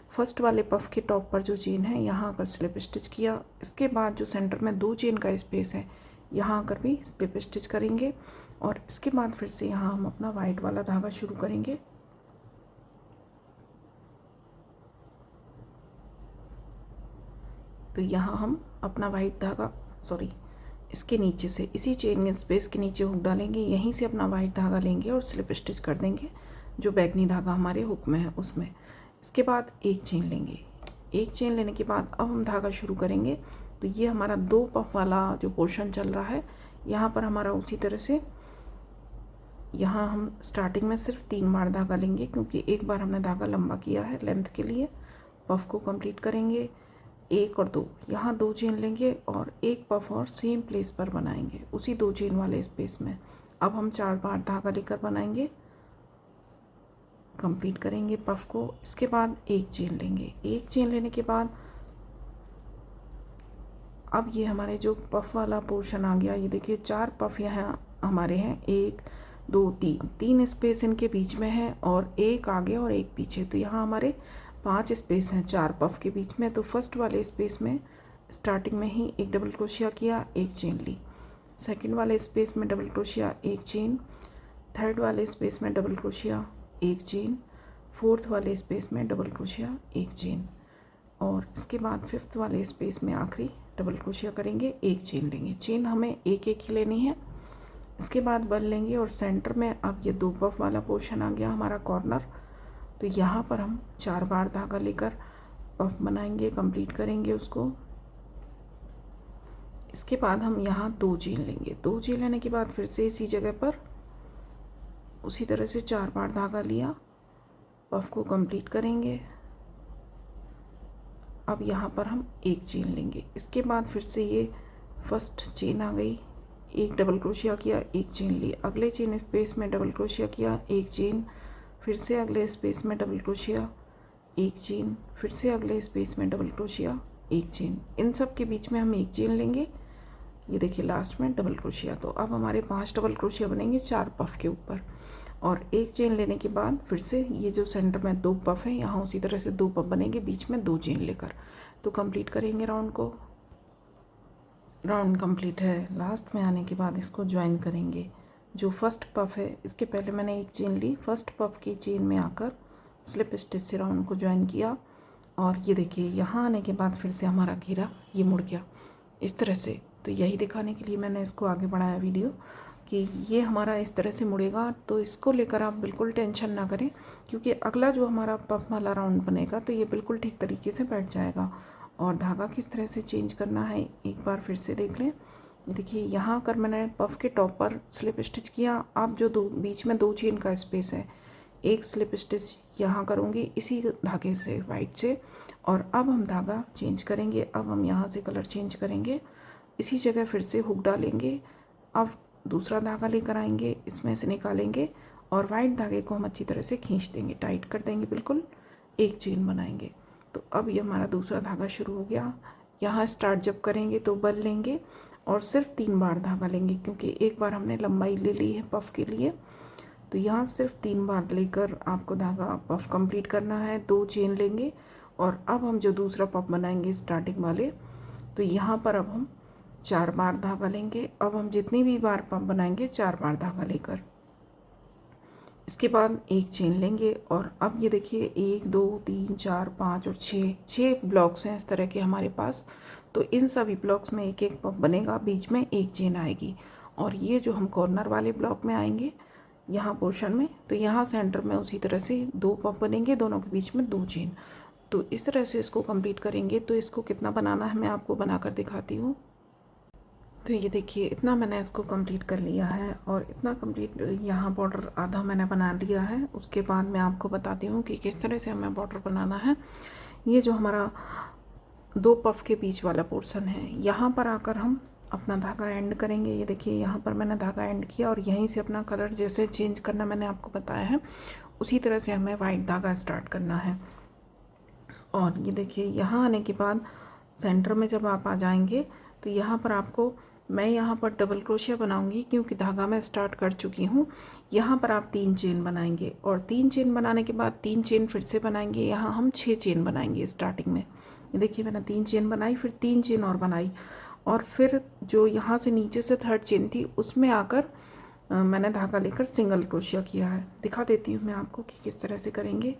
फर्स्ट वाले पफ के टॉप पर जो चेन है यहाँ आकर स्लिप स्टिच किया। इसके बाद जो सेंटर में 2 चेन का स्पेस है यहाँ आकर भी स्लिप स्टिच करेंगे। और इसके बाद फिर से यहाँ हम अपना वाइट वाला धागा शुरू करेंगे। तो यहाँ हम अपना वाइट धागा, इसके नीचे से, इसी चेन स्पेस के नीचे हुक डालेंगे, यहीं से अपना वाइट धागा लेंगे और स्लिप स्टिच कर देंगे जो बैगनी धागा हमारे हुक में है उसमें। इसके बाद एक चेन लेंगे। एक चेन लेने के बाद अब हम धागा शुरू करेंगे। तो ये हमारा 2 पफ वाला जो पोर्शन चल रहा है, यहाँ पर हमारा उसी तरह से यहाँ हम स्टार्टिंग में सिर्फ 3 बार धागा लेंगे, क्योंकि एक बार हमने धागा लंबा किया है लेंथ के लिए। पफ को कंप्लीट करेंगे 1 और 2, यहाँ 2 चेन लेंगे और एक पफ और सेम प्लेस पर बनाएंगे उसी 2 चेन वाले स्पेस में। अब हम 4 बार धागा लेकर बनाएंगे, कंप्लीट करेंगे पफ को। इसके बाद एक चेन लेंगे। एक चेन लेने के बाद अब ये हमारे जो पफ वाला पोर्शन आ गया, ये देखिए 4 पफ यहाँ हमारे हैं, 1 2 3 स्पेस इनके बीच में है और एक आगे और एक पीछे। तो यहाँ हमारे 5 स्पेस हैं 4 पफ के बीच में। तो फर्स्ट वाले स्पेस में स्टार्टिंग में ही एक डबल क्रोशिया किया, एक चेन ली। सेकंड वाले स्पेस में डबल क्रोशिया, एक चेन। थर्ड वाले स्पेस में डबल क्रोशिया, एक चेन। फोर्थ वाले स्पेस में डबल क्रोशिया, एक चेन। और इसके बाद फिफ्थ वाले स्पेस में आखिरी डबल क्रोशिया करेंगे, एक चेन लेंगे। चेन हमें एक एक ही लेनी है। इसके बाद बल लेंगे और सेंटर में अब ये 2 पफ वाला पोर्शन आ गया हमारा कॉर्नर। तो यहाँ पर हम 4 बार धागा लेकर पफ बनाएंगे, कंप्लीट करेंगे उसको। इसके बाद हम यहाँ 2 चेन लेंगे। 2 चेन लेने के बाद फिर से इसी जगह पर उसी तरह से 4 बार धागा लिया, पफ को कंप्लीट करेंगे। अब यहाँ पर हम एक चेन लेंगे। इसके बाद फिर से ये फर्स्ट चेन आ गई, एक डबल क्रोशिया किया, एक चेन ली। अगले चेन स्पेस में डबल क्रोशिया किया, एक चेन। फिर से अगले स्पेस में डबल क्रोशिया, एक चेन। फिर से अगले स्पेस में डबल क्रोशिया, एक चेन। इन सब के बीच में हम एक चेन लेंगे। ये देखिए लास्ट में डबल क्रोशिया। तो अब हमारे 5 डबल क्रोशिया बनेंगे 4 पफ के ऊपर। और एक चेन लेने के बाद फिर से ये जो सेंटर में 2 पफ है, यहाँ उसी तरह से 2 पफ बनेंगे बीच में 2 चेन लेकर। तो कंप्लीट करेंगे राउंड को। राउंड कंप्लीट है। लास्ट में आने के बाद इसको ज्वाइन करेंगे। जो फर्स्ट पफ है इसके पहले मैंने एक चेन ली, फर्स्ट पफ की चेन में आकर स्लिप स्टिच से राउंड को ज्वाइन किया। और ये देखिए यहाँ आने के बाद फिर से हमारा घेरा ये मुड़ गया इस तरह से। तो यही दिखाने के लिए मैंने इसको आगे बढ़ाया वीडियो कि ये हमारा इस तरह से मुड़ेगा। तो इसको लेकर आप बिल्कुल टेंशन ना करें, क्योंकि अगला जो हमारा पफ वाला राउंड बनेगा तो ये बिल्कुल ठीक तरीके से बैठ जाएगा। और धागा किस तरह से चेंज करना है एक बार फिर से देख लें। देखिए यहाँ कर मैंने पफ के टॉप पर स्लिप स्टिच किया। अब जो बीच में 2 चेन का स्पेस है, एक स्लिप स्टिच यहाँ करूँगी इसी धागे से, वाइट से। और अब हम धागा चेंज करेंगे। अब हम यहाँ से कलर चेंज करेंगे, इसी जगह फिर से हुक डालेंगे। अब दूसरा धागा लेकर आएंगे, इसमें से निकालेंगे और वाइट धागे को हम अच्छी तरह से खींच देंगे, टाइट कर देंगे, बिल्कुल एक चेन बनाएंगे। तो अब ये हमारा दूसरा धागा शुरू हो गया। यहाँ स्टार्ट जब करेंगे तो बल लेंगे और सिर्फ 3 बार धागा लेंगे, क्योंकि एक बार हमने लंबाई ले ली है पफ के लिए। तो यहाँ सिर्फ 3 बार लेकर आपको धागा पफ कंप्लीट करना है। 2 चेन लेंगे और अब हम जो दूसरा पफ बनाएंगे स्टार्टिंग वाले, तो यहाँ पर अब हम 4 बार धागा लेंगे। अब हम जितनी भी बार पफ बनाएंगे 4 बार धागा लेकर, इसके बाद एक चेन लेंगे। और अब ये देखिए 1 2 3 4 5 और 6 ब्लॉक्स हैं इस तरह के हमारे पास। तो इन सभी ब्लॉक्स में एक एक पफ बनेगा, बीच में एक चेन आएगी। और ये जो हम कॉर्नर वाले ब्लॉक में आएंगे यहाँ पोर्शन में, तो यहाँ सेंटर में उसी तरह से 2 पफ बनेंगे, दोनों के बीच में 2 चेन। तो इस तरह से इसको कंप्लीट करेंगे। तो इसको कितना बनाना है मैं आपको बनाकर दिखाती हूँ। तो ये देखिए इतना मैंने इसको कंप्लीट कर लिया है और इतना कंप्लीट यहाँ बॉर्डर आधा मैंने बना लिया है। उसके बाद मैं आपको बताती हूँ कि किस तरह से हमें बॉर्डर बनाना है। ये जो हमारा 2 पफ के बीच वाला पोर्शन है, यहाँ पर आकर हम अपना धागा एंड करेंगे। ये देखिए यहाँ पर मैंने धागा एंड किया और यहीं से अपना कलर जैसे चेंज करना मैंने आपको बताया है, उसी तरह से हमें वाइट धागा स्टार्ट करना है। और ये देखिए यहाँ आने के बाद सेंटर में जब आप आ जाएंगे तो यहाँ पर आपको, मैं यहाँ पर डबल क्रोशिया बनाऊंगी क्योंकि धागा मैं स्टार्ट कर चुकी हूँ। यहाँ पर आप 3 चेन बनाएंगे और 3 चेन बनाने के बाद 3 चेन फिर से बनाएंगे। यहाँ हम 6 चेन बनाएंगे स्टार्टिंग में। ये देखिए मैंने 3 चेन बनाई, फिर 3 चेन और बनाई और फिर जो यहाँ से नीचे से 3rd चेन थी उसमें आकर मैंने धागा लेकर सिंगल क्रोशिया किया है। दिखा देती हूँ मैं आपको कि किस तरह से करेंगे।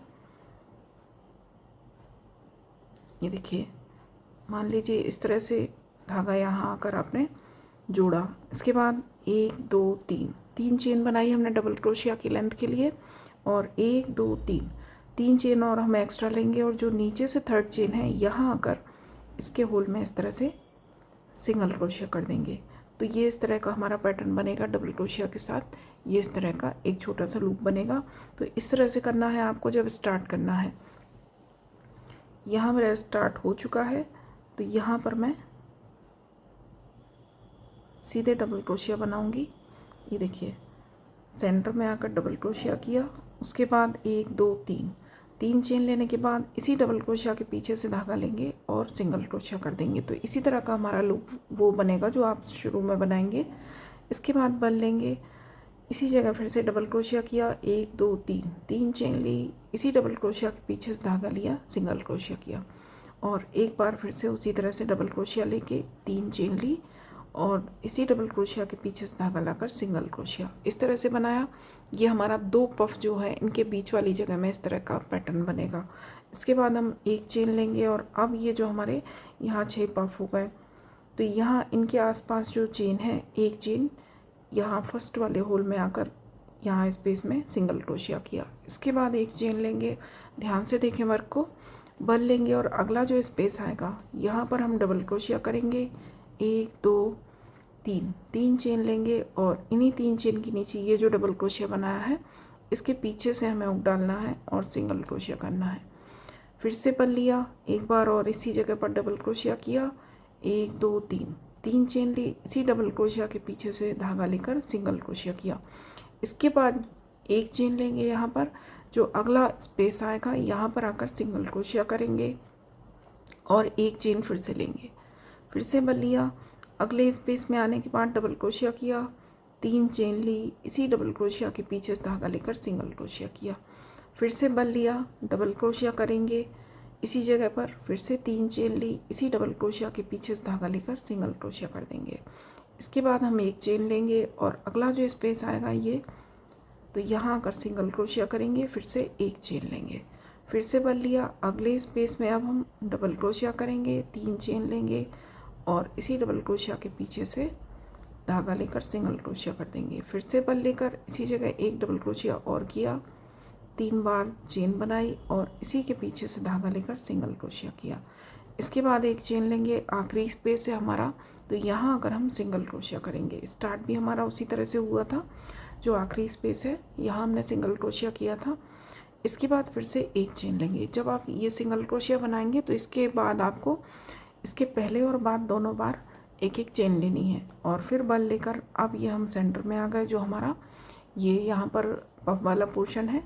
ये देखिए मान लीजिए इस तरह से धागा यहाँ आकर आपने जोड़ा। इसके बाद 1 2 3 चेन बनाई हमने डबल क्रोशिया की लेंथ के लिए और 1 2 3 चेन और हम एक्स्ट्रा लेंगे और जो नीचे से 3rd चेन है यहाँ आकर इसके होल में इस तरह से सिंगल क्रोशिया कर देंगे। तो ये इस तरह का हमारा पैटर्न बनेगा डबल क्रोशिया के साथ। ये इस तरह का एक छोटा सा लूप बनेगा। तो इस तरह से करना है आपको जब स्टार्ट करना है। यहाँ मेरा स्टार्ट हो चुका है तो यहाँ पर मैं सीधे डबल क्रोशिया बनाऊंगी। ये देखिए सेंटर में आकर डबल क्रोशिया किया, उसके बाद 1 2 3 चेन लेने के बाद इसी डबल क्रोशिया के पीछे से धागा लेंगे और सिंगल क्रोशिया कर देंगे। तो इसी तरह का हमारा लूप वो बनेगा जो आप शुरू में बनाएंगे। इसके बाद बल लेंगे, इसी जगह फिर से डबल क्रोशिया किया, 1 2 3 चेन ली, इसी डबल क्रोशिया के पीछे से धागा लिया, सिंगल क्रोशिया किया और एक बार फिर से उसी तरह से डबल क्रोशिया लेके 3 चेन ली और इसी डबल क्रोशिया के पीछे से धागा लाकर सिंगल क्रोशिया इस तरह से बनाया। ये हमारा 2 पफ जो है इनके बीच वाली जगह में इस तरह का पैटर्न बनेगा। इसके बाद हम 1 चेन लेंगे और अब ये जो हमारे यहाँ 6 पफ हो गए तो यहाँ इनके आसपास जो चेन है, 1 चेन यहाँ फर्स्ट वाले होल में आकर यहाँ स्पेस में सिंगल क्रोशिया किया। इसके बाद 1 चेन लेंगे, ध्यान से देखें वर्क को, बल लेंगे और अगला जो स्पेस आएगा यहाँ पर हम डबल क्रोशिया करेंगे, 1 2 3 चेन लेंगे और इन्हीं 3 चेन के नीचे ये जो डबल क्रोशिया बनाया है इसके पीछे से हमें हुक डालना है और सिंगल क्रोशिया करना है। फिर से बल लिया एक बार और इसी जगह पर डबल क्रोशिया किया, 1 2 3 चेन ली, इसी डबल क्रोशिया के पीछे से धागा लेकर सिंगल क्रोशिया किया। इसके बाद 1 चेन लेंगे, यहाँ पर जो अगला स्पेस आएगा यहाँ पर आकर सिंगल क्रोशिया करेंगे और 1 चेन फिर से लेंगे, फिर से बल लिया, अगले स्पेस में आने के बाद डबल क्रोशिया किया, 3 चेन ली, इसी डबल क्रोशिया के पीछे से धागा लेकर सिंगल क्रोशिया किया, फिर से बल लिया, डबल क्रोशिया करेंगे इसी जगह पर, फिर से 3 चेन ली, इसी डबल क्रोशिया के पीछे से धागा लेकर सिंगल क्रोशिया कर देंगे। इसके बाद हम 1 चेन लेंगे और अगला जो स्पेस आएगा ये, तो यहाँ आकर सिंगल क्रोशिया करेंगे, फिर से 1 चेन लेंगे, फिर से बल लिया, अगले स्पेस में अब हम डबल क्रोशिया करेंगे, 3 चेन लेंगे और इसी डबल क्रोशिया के पीछे से धागा लेकर सिंगल क्रोशिया कर देंगे, फिर से बल लेकर इसी जगह 1 डबल क्रोशिया और किया, 3 बार चेन बनाई और इसी के पीछे से धागा लेकर सिंगल क्रोशिया किया। इसके बाद 1 चेन लेंगे, आखिरी स्पेस है हमारा, तो यहाँ अगर हम सिंगल क्रोशिया करेंगे। स्टार्ट भी हमारा उसी तरह से हुआ था, जो आखिरी स्पेस है यहाँ हमने सिंगल क्रोशिया किया था। इसके बाद फिर से 1 चेन लेंगे। जब आप ये सिंगल क्रोशिया बनाएंगे तो इसके बाद आपको इसके पहले और बाद दोनों बार 1 चेन लेनी है और फिर बल लेकर अब ये हम सेंटर में आ गए। जो हमारा ये यहाँ पर पफ वाला पोर्शन है,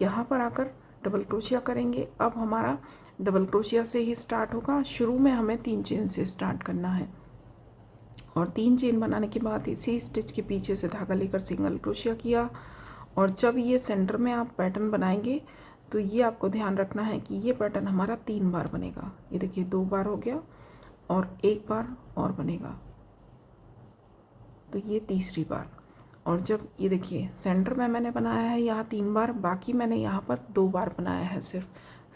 यहाँ पर आकर डबल क्रोशिया करेंगे। अब हमारा डबल क्रोशिया से ही स्टार्ट होगा। शुरू में हमें 3 चेन से स्टार्ट करना है और 3 चेन बनाने के बाद इसी स्टिच के पीछे से धागा लेकर सिंगल क्रोशिया किया। और जब ये सेंटर में आप पैटर्न बनाएंगे तो ये आपको ध्यान रखना है कि ये पैटर्न हमारा 3 बार बनेगा। ये देखिए 2 बार हो गया और 1 बार और बनेगा, तो ये तीसरी बार। और जब ये देखिए सेंटर में मैंने बनाया है यहाँ 3 बार, बाकी मैंने यहाँ पर 2 बार बनाया है सिर्फ।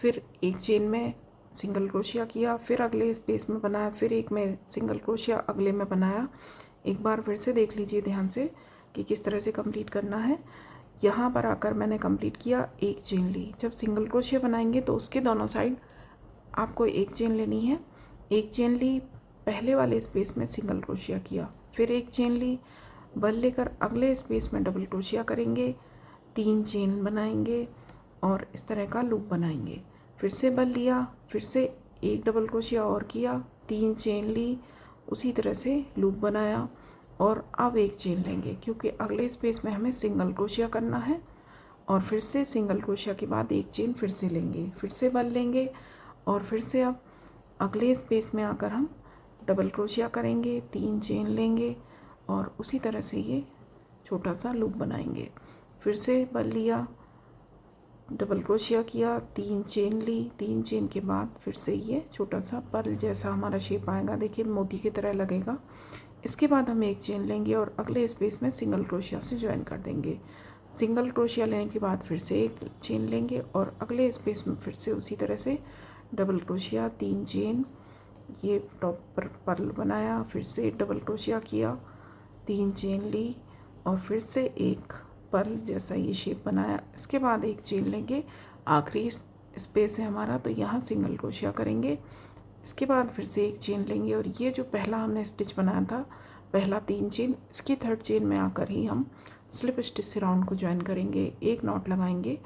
फिर 1 चेन में सिंगल क्रोशिया किया, फिर अगले स्पेस में बनाया, फिर 1 में सिंगल क्रोशिया अगले में बनाया। एक बार फिर से देख लीजिए ध्यान से कि किस तरह से कंप्लीट करना है। यहाँ पर आकर मैंने कंप्लीट किया, 1 चेन ली। जब सिंगल क्रोशिया बनाएंगे तो उसके दोनों साइड आपको 1 चेन लेनी है। 1 चेन ली, पहले वाले स्पेस में सिंगल क्रोशिया किया, फिर एक चेन ली, बल लेकर अगले स्पेस में डबल क्रोशिया करेंगे, 3 चेन बनाएंगे और इस तरह का लूप बनाएंगे। फिर से बल लिया, फिर से एक डबल क्रोशिया और किया, 3 चेन ली, उसी तरह से लूप बनाया और अब एक चेन लेंगे क्योंकि अगले स्पेस में हमें सिंगल क्रोशिया करना है। और फिर से सिंगल क्रोशिया के बाद एक चेन फिर से लेंगे, फिर से बल लेंगे और फिर से अब अगले स्पेस में आकर हम डबल क्रोशिया करेंगे, 3 चेन लेंगे और उसी तरह से ये छोटा सा लूप बनाएंगे। फिर से बल लिया, डबल क्रोशिया किया, 3 चेन ली, 3 चेन के बाद फिर से ये छोटा सा पर्ल जैसा हमारा शेप आएगा, देखिए मोती की तरह लगेगा। इसके बाद हम एक चेन लेंगे और अगले स्पेस में सिंगल क्रोशिया से ज्वाइन कर देंगे। सिंगल क्रोशिया लेने के बाद फिर से एक चेन लेंगे और अगले स्पेस में फिर से उसी तरह से डबल क्रोशिया, 3 चेन, ये टॉप पर पर्ल बनाया, फिर से डबल क्रोशिया किया, 3 चेन ली और फिर से एक पर्ल जैसा ये शेप बनाया। इसके बाद एक चेन लेंगे, आखिरी स्पेस है हमारा तो यहाँ सिंगल क्रोशिया करेंगे। इसके बाद फिर से एक चेन लेंगे और ये जो पहला हमने स्टिच बनाया था, पहला 3 चेन, इसकी 3rd चेन में आकर ही हम स्लिप स्टिच से राउंड को ज्वाइन करेंगे, एक नॉट लगाएंगे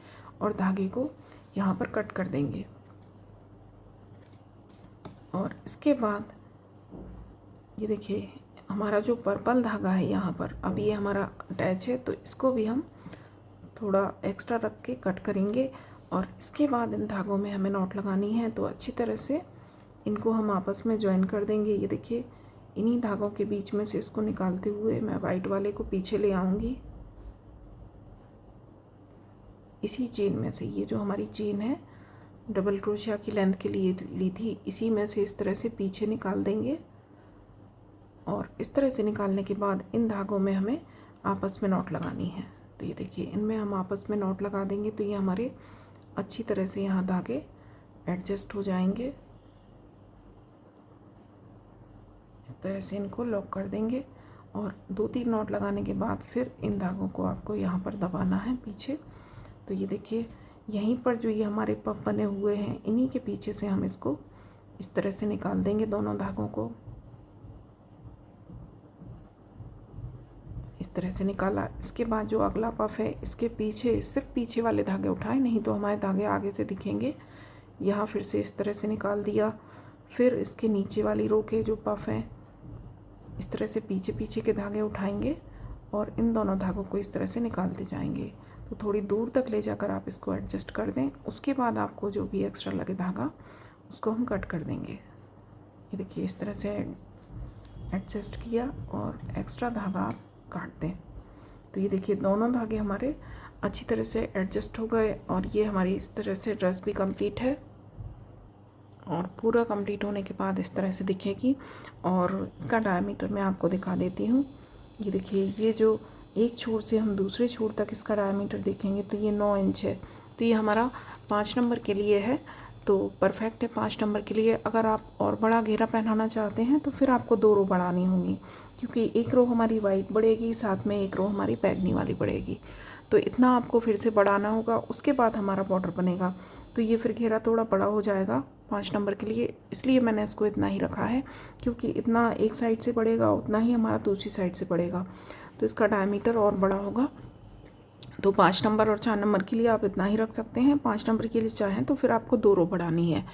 और धागे को यहाँ पर कट कर देंगे। और इसके बाद ये देखिए हमारा जो पर्पल धागा है यहाँ पर, अब ये हमारा अटैच है तो इसको भी हम थोड़ा एक्स्ट्रा रख के कट करेंगे और इसके बाद इन धागों में हमें नॉट लगानी है तो अच्छी तरह से इनको हम आपस में ज्वाइन कर देंगे। ये देखिए इन्हीं धागों के बीच में से इसको निकालते हुए मैं वाइट वाले को पीछे ले आऊँगी। इसी चेन में से, ये जो हमारी चेन है डबल क्रोशिया की लेंथ के लिए ली थी, इसी में से इस तरह से पीछे निकाल देंगे और इस तरह से निकालने के बाद इन धागों में हमें आपस में नॉट लगानी है। तो ये देखिए इनमें हम आपस में नॉट लगा देंगे तो ये हमारे अच्छी तरह से यहाँ धागे एडजस्ट हो जाएंगे। इस तरह से इनको लॉक कर देंगे और 2-3 नॉट लगाने के बाद फिर इन धागों को आपको यहाँ पर दबाना है पीछे। तो ये देखिए यहीं पर जो ये हमारे पफ बने हुए हैं, इन्हीं के पीछे से हम इसको इस तरह से निकाल देंगे दोनों धागों को। इस तरह से निकाला। इसके बाद जो अगला पफ है इसके पीछे सिर्फ पीछे वाले धागे उठाएं, नहीं तो हमारे धागे आगे से दिखेंगे। यहाँ फिर से इस तरह से निकाल दिया। फिर इसके नीचे वाली रो के जो पफ हैं इस तरह से पीछे पीछे के धागे उठाएंगे और इन दोनों धागों को इस तरह से निकालते जाएंगे। तो थोड़ी दूर तक ले जाकर आप इसको एडजस्ट कर दें। उसके बाद आपको जो भी एक्स्ट्रा लगे धागा उसको हम कट कर देंगे। ये देखिए इस तरह से एडजस्ट किया और एक्स्ट्रा धागा आप काट दें। तो ये देखिए दोनों धागे हमारे अच्छी तरह से एडजस्ट हो गए और ये हमारी इस तरह से ड्रेस भी कंप्लीट है। और पूरा कंप्लीट होने के बाद इस तरह से दिखेगी। और इसका डायमीटर मैं आपको दिखा देती हूँ। ये देखिए ये जो एक छोर से हम दूसरे छोर तक इसका डायमीटर देखेंगे तो ये 9 इंच है। तो ये हमारा 5 नंबर के लिए है, तो परफेक्ट है 5 नंबर के लिए। अगर आप और बड़ा घेरा पहनाना चाहते हैं तो फिर आपको 2 रो बढ़ानी होंगी, क्योंकि एक रो हमारी वाइट बढ़ेगी, साथ में एक रो हमारी पैगनी वाली बढ़ेगी। तो इतना आपको फिर से बढ़ाना होगा, उसके बाद हमारा बॉर्डर बनेगा। तो ये फिर घेरा थोड़ा बड़ा हो जाएगा 5 नंबर के लिए, इसलिए मैंने इसको इतना ही रखा है, क्योंकि इतना एक साइड से बढ़ेगा उतना ही हमारा दूसरी साइड से बढ़ेगा। तो इसका डायमीटर और बड़ा होगा। तो 5 नंबर और 4 नंबर के लिए आप इतना ही रख सकते हैं। 5 नंबर के लिए चाहें तो फिर आपको 2 रो बढ़ानी है।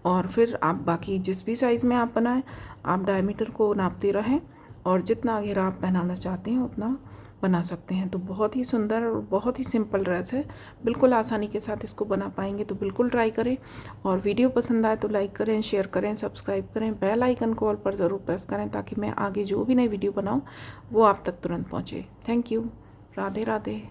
और फिर आप बाकी जिस भी साइज़ में आप बनाएं, आप डायमीटर को नापते रहें और जितना घेरा आप पहनाना चाहते हैं उतना बना सकते हैं। तो बहुत ही सुंदर और बहुत ही सिंपल ड्रेस है, बिल्कुल आसानी के साथ इसको बना पाएंगे। तो बिल्कुल ट्राई करें और वीडियो पसंद आए तो लाइक करें, शेयर करें, सब्सक्राइब करें, बेल आइकन को ऑल पर ज़रूर प्रेस करें ताकि मैं आगे जो भी नई वीडियो बनाऊं वो आप तक तुरंत पहुंचे। Thank you. राधे राधे।